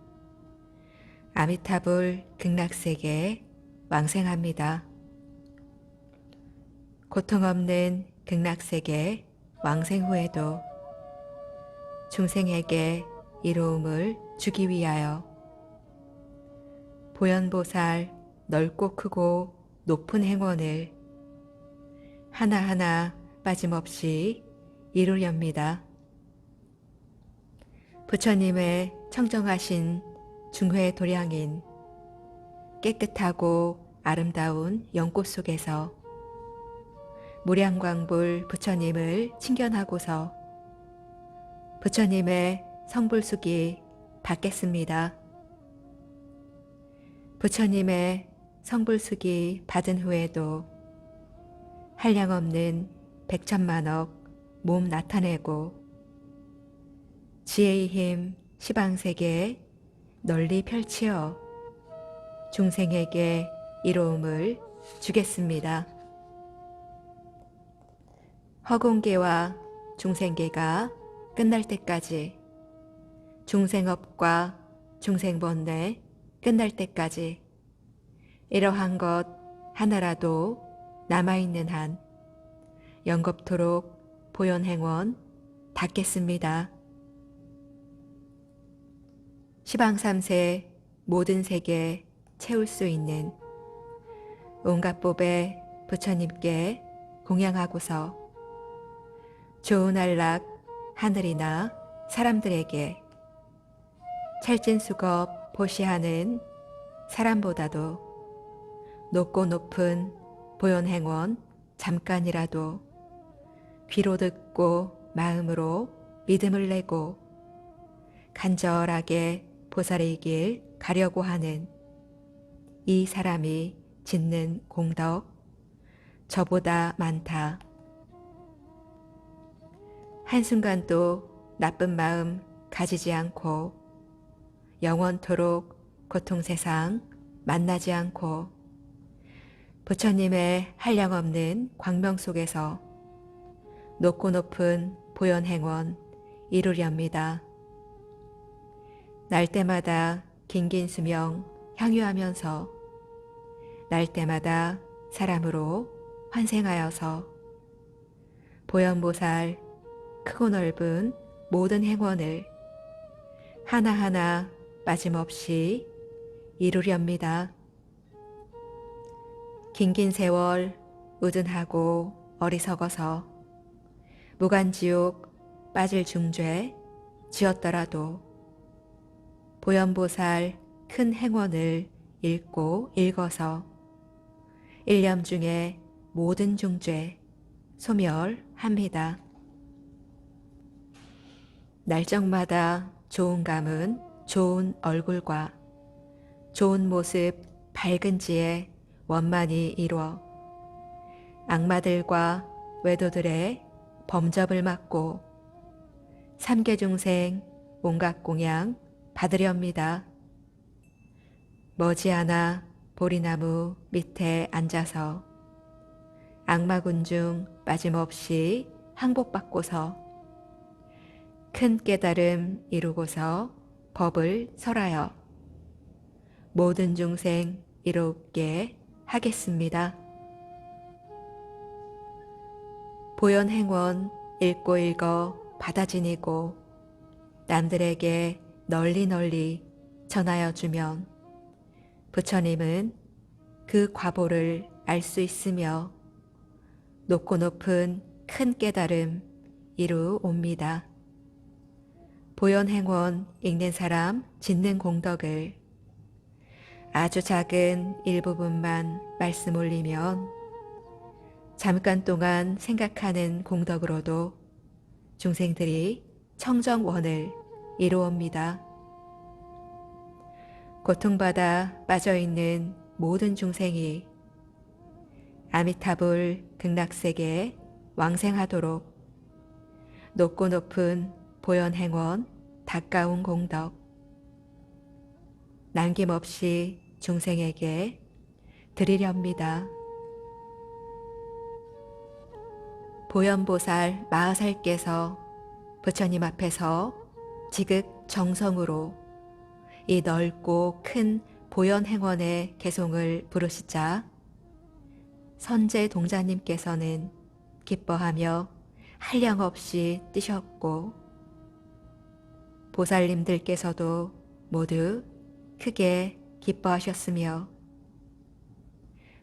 아미타불 극락세계에 왕생합니다. 고통 없는 극락세계 왕생 후에도 중생에게 이로움을 주기 위하여 보현보살 넓고 크고 높은 행원을 하나하나 빠짐없이 이루렵니다. 부처님의 청정하신 중회 도량인 깨끗하고 아름다운 연꽃 속에서 무량광불 부처님을 친견하고서 부처님의 성불숙이 받겠습니다. 부처님의 성불숙이 받은 후에도 한량없는 백천만억 몸 나타내고 지혜의 힘 시방세계에 널리 펼치어 중생에게 이로움을 주겠습니다. 허공계와 중생계가 끝날 때까지, 중생업과 중생번뇌 끝날 때까지 이러한 것 하나라도 남아있는 한 영겁토록 보현행원 닫겠습니다. 시방삼세 모든 세계 채울 수 있는 온갖 법의 부처님께 공양하고서 좋은 안락 하늘이나 사람들에게 찰진수겁 보시하는 사람보다도 높고 높은 보현행원 잠깐이라도 귀로 듣고 마음으로 믿음을 내고 간절하게 보살의 길 가려고 하는 이 사람이 짓는 공덕 저보다 많다. 한순간도 나쁜 마음 가지지 않고 영원토록 고통세상 만나지 않고 부처님의 한량없는 광명 속에서 높고 높은 보현행원 이루렵니다. 날 때마다 긴긴 수명 향유하면서 날 때마다 사람으로 환생하여서 보현보살 크고 넓은 모든 행원을 하나하나 빠짐없이 이루렵니다. 긴긴 세월 우둔하고 어리석어서 무간지옥 빠질 중죄 지었더라도 보현보살 큰 행원을 읽고 읽어서 일념 중에 모든 중죄 소멸합니다. 날정마다 좋은 감은 좋은 얼굴과 좋은 모습 밝은 지에 원만히 이루어 악마들과 외도들의 범접을 막고 삼계중생 온갖 공양 받으렵니다. 머지않아 보리나무 밑에 앉아서 악마군 중 빠짐없이 항복받고서 큰 깨달음 이루고서 법을 설하여 모든 중생 이롭게 하겠습니다. 보현행원 읽고 읽어 받아 지니고 남들에게 널리 널리 전하여 주면 부처님은 그 과보를 알 수 있으며 높고 높은 큰 깨달음 이루옵니다. 보현행원 읽는 사람 짓는 공덕을 아주 작은 일부분만 말씀 올리면 잠깐 동안 생각하는 공덕으로도 중생들이 청정원을 이루옵니다. 고통받아 빠져있는 모든 중생이 아미타불 극락세계에 왕생하도록 높고 높은 보현행원 닦아온 공덕 남김없이 중생에게 드리렵니다. 보현보살 마하살께서 부처님 앞에서 지극 정성으로 이 넓고 큰 보현행원의 개송을 부르시자 선제 동자님께서는 기뻐하며 한량없이 뛰셨고 보살님들께서도 모두 크게 기뻐하셨으며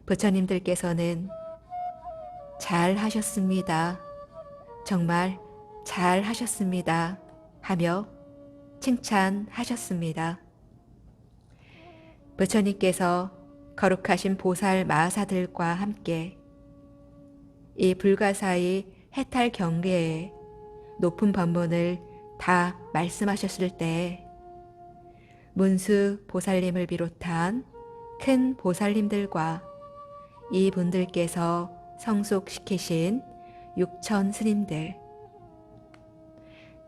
부처님들께서는 잘 하셨습니다. 정말 잘 하셨습니다. 하며 칭찬하셨습니다. 부처님께서 거룩하신 보살 마하사들과 함께 이 불가사의 해탈 경계에 높은 법문을 다 말씀하셨을 때 문수 보살님을 비롯한 큰 보살님들과 이분들께서 성속시키신 육천 스님들,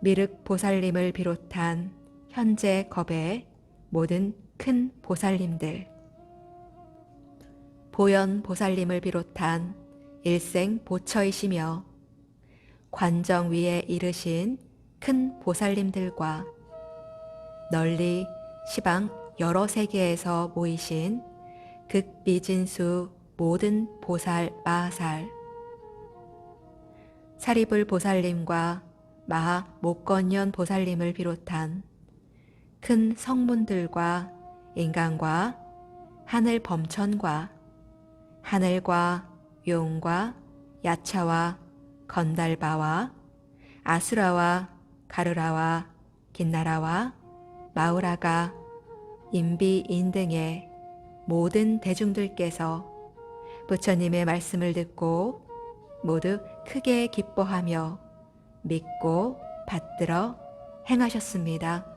미륵 보살님을 비롯한 현재 겁의 모든 큰 보살님들, 보현 보살님을 비롯한 일생 보처이시며 관정 위에 이르신 큰 보살님들과 널리 시방 여러 세계에서 모이신 극비진수 모든 보살 마하살, 사리불 보살님과 마하 목건년 보살님을 비롯한 큰 성문들과 인간과 하늘 범천과 하늘과 용과 야차와 건달바와 아수라와 가르라와 긴나라와 마우라가 인비인 등의 모든 대중들께서 부처님의 말씀을 듣고 모두 크게 기뻐하며 믿고 받들어 행하셨습니다.